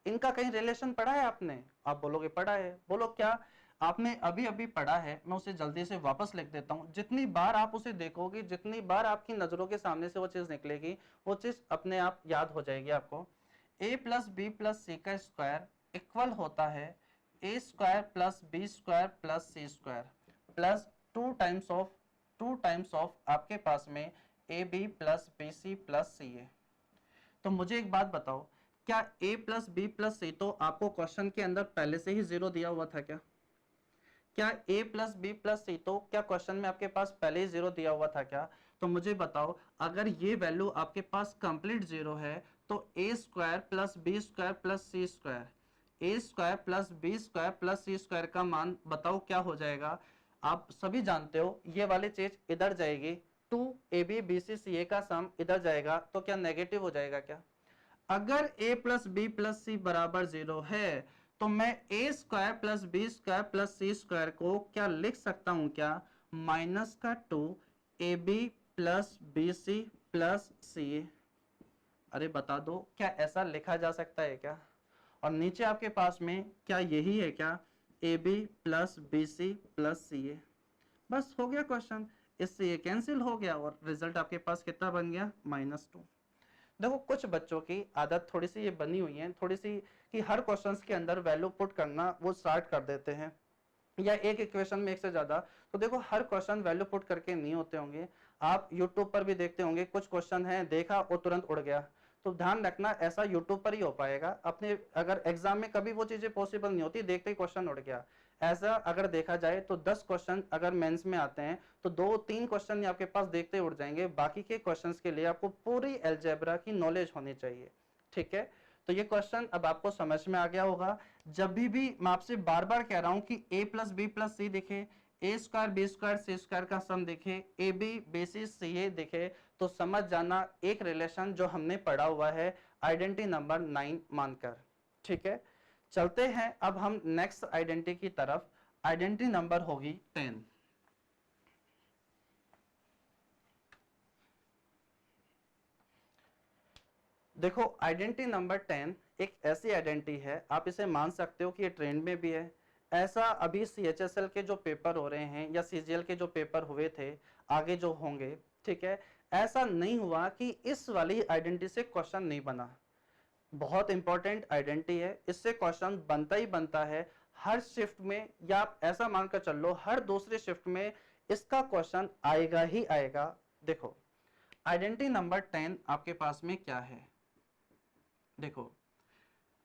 इनका कहीं रिलेशन पढ़ा है आपने? आप बोलोगे पढ़ा है। बोलो क्या आपने अभी अभी पढ़ा है? मैं उसे जल्दी से वापस लिख देता हूं। जितनी बार आप उसे देखोगे, जितनी बार आपकी नजरों के सामने से वो चीज निकलेगी, वो चीज अपने आप याद हो जाएगी आपको। a plus B plus C का स्क्वायर इक्वल होता है A square plus B square plus C square plus two times of आपके पास में A B plus B C plus C A. तो मुझे एक बात बताओ, क्या a plus B plus C तो आपको क्वेश्चन के अंदर पहले से ही 0 दिया हुआ था क्या? क्या a plus B plus C तो क्या क्वेश्चन में आपके पास पहले ही 0 दिया हुआ था क्या? तो मुझे बताओ, अगर ये वैल्यू आपके पास कंप्लीट 0 है तो a square plus B square plus C square, A square plus B square plus C square का मान बताओ क्या हो जाएगा? आप सभी जानते हो ये वाली चीज इधर जाएगी, 2ab का सम इधर जाएगा, तो क्या नेगेटिव हो जाएगा क्या? अगर a plus B plus C बराबर 0 है तो मैं A square plus B square plus C square को क्या लिख सकता हूं क्या? माइनस का 2ab plus B C plus C. अरे बता दो क्या ऐसा लिखा जा सकता है क्या? और नीचे आपके पास में क्या यही है क्या? A B plus B C plus C A. बस हो गया क्वेश्चन, इससे ये कैंसिल हो गया और रिजल्ट आपके पास कितना बन गया? -2। देखो कुछ बच्चों की आदत थोड़ी सी ये बनी हुई है, थोड़ी सी कि हर क्वेश्चंस के अंदर वैल्यू पुट करना वो स्टार्ट कर देते हैं, या एक इक्वेशन में एक से ज्यादा। तो देखो हर क्वेश्चन वैल्यू पुट करके नहीं होते होंगे। आप यूट्यूब पर भी देखते होंगे, कुछ क्वेश्चन है देखा और तुरंत उड़ गया, तो ध्यान रखना ऐसा यूट्यूब पर ही हो पाएगा। अपने अगर एग्जाम में कभी वो चीजें पॉसिबल नहीं होती, देखते ही क्वेश्चन उड़ गया। ऐसा अगर देखा जाए तो 10 क्वेश्चन अगर मेंस में आते हैं तो 2-3 क्वेश्चन ही आपके पास देखते ही उड़ जाएंगे। बाकी के क्वेश्चंस के लिए आपको पूरी अलजेब्रा की नॉलेज होनी चाहिए। ठीक है, तो ये क्वेश्चन अब आपको समझ में आ गया होगा। जब भी मैं आपसे बार बार कह रहा हूं कि a प्लस बी प्लस सी दिखे, ए square B square C square का सम दिखे, ए बी बेसिस सी ए दिखे, तो समझ जाना एक रिलेशन जो हमने पढ़ा हुआ है आइडेंटिटी नंबर 9 मानकर। ठीक है, चलते हैं अब हम नेक्स्ट आइडेंटिटी की तरफ। आइडेंटिटी नंबर होगी 10। देखो आइडेंटिटी नंबर 10 एक ऐसी आइडेंटिटी है, आप इसे मान सकते हो कि ये ट्रेंड में भी है। ऐसा अभी CHSL के जो पेपर हो रहे हैं या CGL के जो पेपर हुए थे, आगे जो होंगे, ठीक है, ऐसा नहीं हुआ कि इस वाली आइडेंटिटी से क्वेश्चन नहीं बना। बहुत इंपॉर्टेंट आइडेंटिटी है, इससे क्वेश्चन बनता ही बनता है हर शिफ्ट में, या आप ऐसा मानकर चल लो हर दूसरे शिफ्ट में इसका क्वेश्चन आएगा ही आएगा। देखो आइडेंटिटी नंबर 10 आपके पास में क्या है। देखो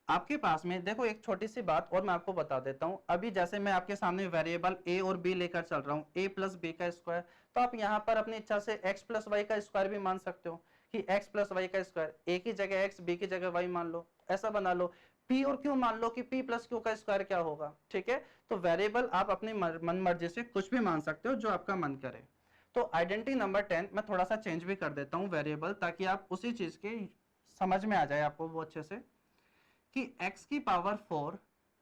आपके पास में, देखो एक छोटी सी बात और मैं आपको बता देता हूं। अभी जैसे मैं आपके सामने वेरिएबल a और b लेकर चल रहा हूं, a प्लस बी का स्क्वायर, तो आप यहां पर अपनी इच्छा से x प्लस वाई का स्क्वायर भी मान सकते हो कि x प्लस वाई का स्क्वायर, a की जगह x b की जगह y मान लो, ऐसा बना लो। p और q मान लो कि p प्लस q का स्क्वायर क्या होगा। ठीक है, तो वेरिएबल आप अपनी मन मर्जी से कुछ भी मान सकते हो जो आपका मन करे। तो आइडेंटिटी नंबर 10 मैं थोड़ा सा चेंज भी कर देता हूँ वेरिएबल, ताकि आप उसी चीज के समझ में आ जाए आपको वो अच्छे से, कि x की power 4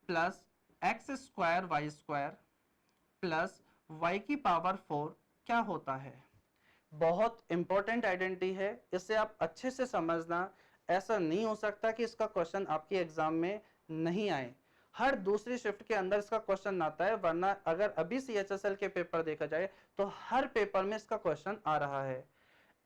plus X square Y square plus Y की पावर 4 क्या होता है। बहुत इंपॉर्टेंट आइडेंटिटी है, इससे आप अच्छे से समझना। ऐसा नहीं हो सकता कि इसका क्वेश्चन आपके एग्जाम में नहीं आए, हर दूसरी शिफ्ट के अंदर इसका क्वेश्चन आता है। वरना अगर अभी CHSL के पेपर देखा जाए तो हर पेपर में इसका क्वेश्चन आ रहा है।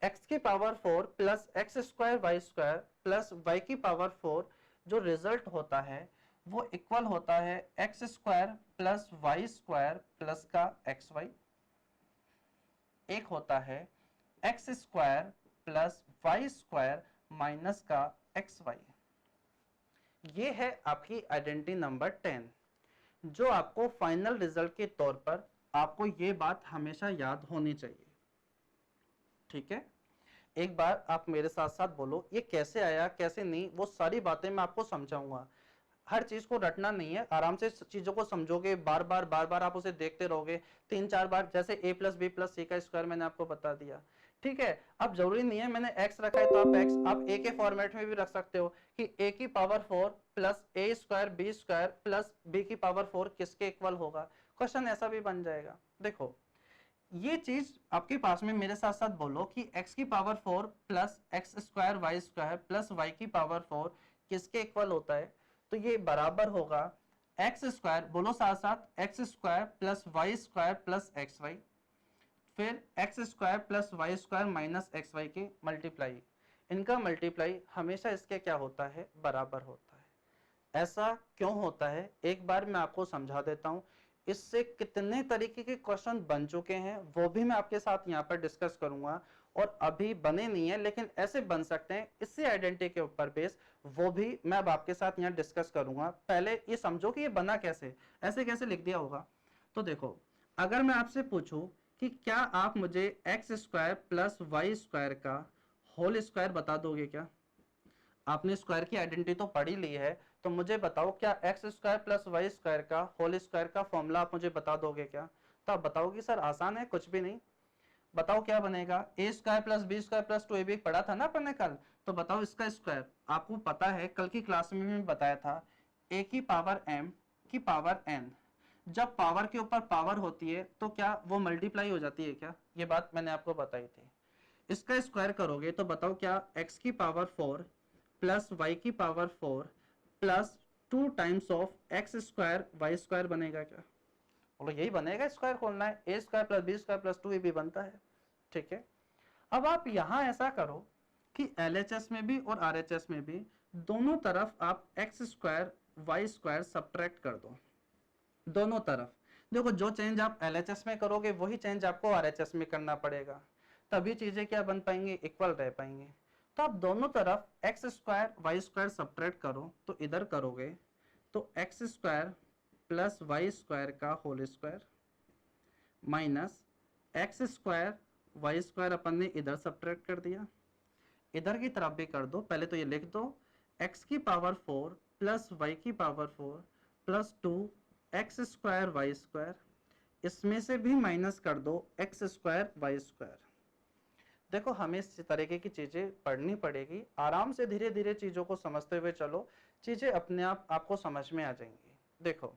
x की power 4 plus X square Y square plus Y की पावर 4, जो रिजल्ट होता है वो इक्वल होता है X square plus Y square plus का एक्स वाई। एक होता है X square plus Y square minus का एक्स वाई। ये है आपकी आइडेंटिटी नंबर 10, जो आपको फाइनल रिजल्ट के तौर पर आपको ये बात हमेशा याद होनी चाहिए। ठीक है, एक बार आप मेरे साथ साथ बोलो ये कैसे आया कैसे नहीं, वो सारी बातें मैं आपको समझाऊंगा। हर चीज को रटना नहीं है, आराम से चीजों को समझोगे, बार बार आप उसे देखते रहोगे 3-4 बार। जैसे a plus B plus C का स्क्वायर मैंने आपको बता दिया। ठीक है, अब जरूरी नहीं है मैंने x रखा है तो आप x, आप a के फॉर्मेट में भी रख सकते हो कि a की power 4 plus a square B square plus b की पावर 4 किसके इक्वल होगा। क्वेश्चन ऐसा भी बन जाएगा। देखो ये चीज आपके पास में मेरे साथ साथ बोलो कि x की power 4 plus X square Y square plus Y की पावर 4 किसके इक्वल होता है। तो ये बराबर होगा एक्स स्क्वायर, बोलो साथ साथ, X square plus Y square plus X Y, फिर X square plus Y square minus X Y की मल्टीप्लाई। इनका मल्टीप्लाई हमेशा इसके क्या होता है, बराबर होता है। ऐसा क्यों होता है एक बार मैं आपको समझा देता हूं। इससे कितने तरीके के क्वेश्चन बन चुके हैं वो भी मैं आपके साथ यहाँ पर डिस्कस करूंगा, और अभी बने नहीं है लेकिन ऐसे बन सकते हैं इससे आइडेंटिटी के ऊपर बेस, वो भी मैं अब आपके साथ यहाँ डिस्कस करूंगा। पहले ये समझो कि ये बना कैसे, ऐसे कैसे लिख दिया होगा। तो देखो अगर मैं आपसे पूछूं कि क्या आप मुझे X square plus Y square का होल स्क्वायर बता दोगे क्या। आपने स्क्वायर की आइडेंटिटी तो पढ़ ही ली है, तो मुझे बताओ क्या X square plus Y square का होल स्क्वायर का फॉर्मूला आप मुझे बता दोगे क्या। तो आप बताओगे सर आसान है, कुछ भी नहीं। बताओ क्या बनेगा, A square plus B square plus 2ab पढ़ा था ना अपन ने कल। तो बताओ इसका स्क्वायर, आपको पता है कल की क्लास में भी बताया था, ए की पावर m की पावर n। जब पावर के ऊपर पावर होती है तो क्या वो मल्टीप्लाई हो जाती है क्या, ये बात मैंने आपको बताई थी। इसका स्क्वायर करोगे तो बताओ क्या x की पावर 4 प्लस वाई की power 4 plus 2 times of X square Y square बनेगा क्या। बोलो यही बनेगा, स्क्वायर खोलना है, A square plus B square plus 2ab बनता है। ठीक है, अब आप यहां ऐसा करो कि LHS में भी और RHS में भी दोनों तरफ आप X square Y square subtract कर दो, दोनों तरफ। देखो जो चेंज आप LHS में करोगे वही चेंज आपको RHS में करना पड़ेगा, तभी चीजें क्या बन पाएंगी, इक्वल रह पाएंगे। तो आप दोनों तरफ x square Y square subtract करो, तो इधर करोगे तो x square plus Y square का whole square minus x square Y square अपन ने इधर सब्ट्रैक्ट कर दिया, इधर की तरफ भी कर दो। पहले तो ये लिख दो x की पावर 4 प्लस वाई की power 4 plus 2 X square Y square, इसमें से भी माइनस कर दो एक्स स्क्वायर वाई स्क्वायर। देखो हमें इस तरीके की चीजें पढ़नी पड़ेगी, आराम से धीरे धीरे चीजों को समझते हुए चलो, चीजें अपने आप आपको समझ में आ जाएंगी। देखो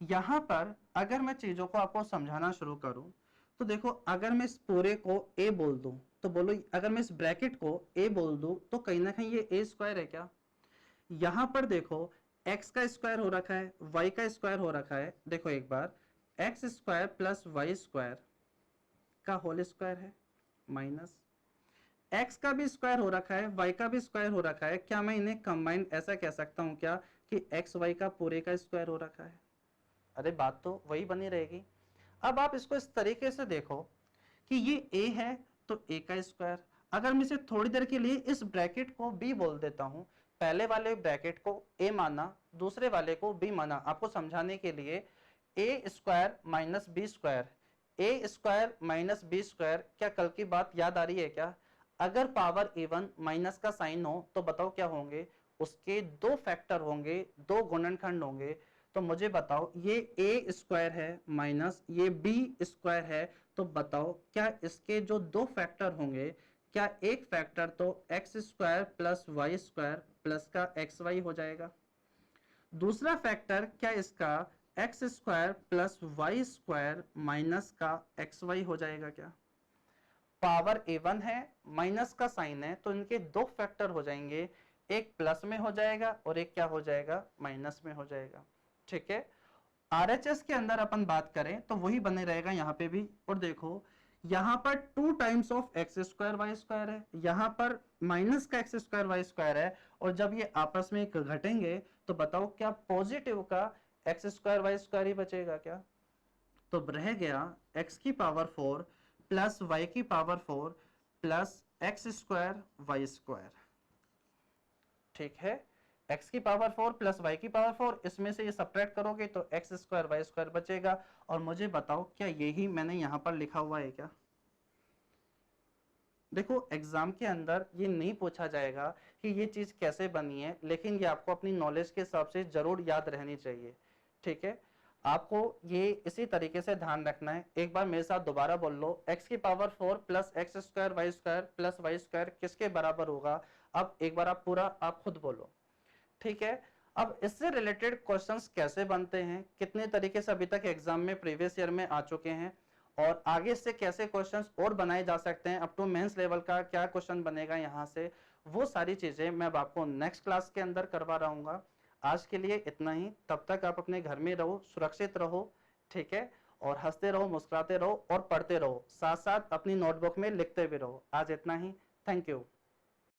यहां पर अगर मैं चीजों को आपको समझाना शुरू करूं तो देखो, अगर मैं इस पूरे को a बोल दूं तो बोलो, अगर मैं इस ब्रैकेट को a बोल दूं तो कहीं ना कहीं ये a स्क्वायर है क्या? यहां पर देखो x का स्क्वायर हो रखा है, y का स्क्वायर हो रखा है। देखो एक बार x square plus Y square का होल स्क्वायर है माइनस x का भी स्क्वायर हो रखा है, y का भी स्क्वायर हो रखा है। क्या मैं इन्हें कंबाइन ऐसा कह सकता हूं क्या कि एक्स वाई का पूरे का स्क्वायर हो रखा है? अरे बात तो वही बनी रहेगी। अब आप इसको इस तरीके से देखो कि ये a है तो a का स्क्वायर, अगर मैं इसे थोड़ी देर के लिए इस ब्रैकेट को b बोल देता हूं, पहले वाले ब्रैकेट को a माना, दूसरे वाले को b माना, आपको समझाने के लिए a square minus B square, a square minus B square, क्या कल की बात याद आ रही है क्या? अगर पावर इवन माइनस का साइन हो तो बताओ क्या होंगे, उसके दो फैक्टर होंगे, दो गुणनखंड होंगे। तो मुझे बताओ ये a स्क्वायर है माइनस ये b स्क्वायर है, तो बताओ क्या इसके जो दो फैक्टर होंगे, क्या एक फैक्टर तो x square plus Y square plus का एक्स वाई हो जाएगा, दूसरा फैक्टर क्या इसका X square plus Y square minus का एक्स वाई हो जाएगा क्या? पावर a1 है, माइनस का साइन है, तो इनके दो फैक्टर हो जाएंगे, एक प्लस में हो जाएगा और एक क्या हो जाएगा, माइनस में हो जाएगा। ठीक है, आरएचएस के अंदर अपन बात करें तो वही बने रहेगा यहाँ पे भी। और देखो यहाँ पर 2 times of X square Y square है, यहाँ पर माइनस का एक्स स्क्वायर वाई स्क्वायर है, और जब ये आपस में घटेंगे तो बताओ क्या पॉजिटिव का एक्स स्क्वायर वाई स्क्वायर ही बचेगा क्या? तो रह गया एक्स की पावर 4 प्लस वाई की power 4 plus X square Y square. ठीक है, x की पावर 4 प्लस वाई की पावर 4, इसमें से ये सब्ट्रैक्ट करोगे तो एक्स स्क्वायर वाई स्क्वायर बचेगा। और मुझे बताओ क्या यही मैंने यहां पर लिखा हुआ है क्या? देखो एग्जाम के अंदर ये नहीं पूछा जाएगा कि ये चीज कैसे बनी है, लेकिन ये आपको अपनी नॉलेज के हिसाब से जरूर याद रहनी चाहिए। ठीक है, आपको ये इसी तरीके से ध्यान रखना है। एक बार मेरे साथ दोबारा बोल लो, x की power 4 plus X square plus Y square किसके बराबर होगा? अब एक बार आप पूरा आप खुद बोलो। ठीक है, अब इससे रिलेटेड क्वेश्चंस कैसे बनते हैं, कितने तरीके से अभी तक एग्जाम में प्रीवियस ईयर में आ चुके हैं, और आगे से कैसे क्वेश्चंस और बनाए जा सकते हैं, अप टू मेंस लेवल का क्या क्वेश्चन बनेगा यहाँ से, वो सारी चीजें मैं अब आपको नेक्स्ट क्लास के अंदर करवा रहूंगा। आज के लिए इतना ही, तब तक आप अपने घर में रहो, सुरक्षित रहो। ठीक है, और हंसते रहो, मुस्कुराते रहो और पढ़ते रहो, साथ साथ अपनी नोटबुक में लिखते भी रहो। आज इतना ही, थैंक यू।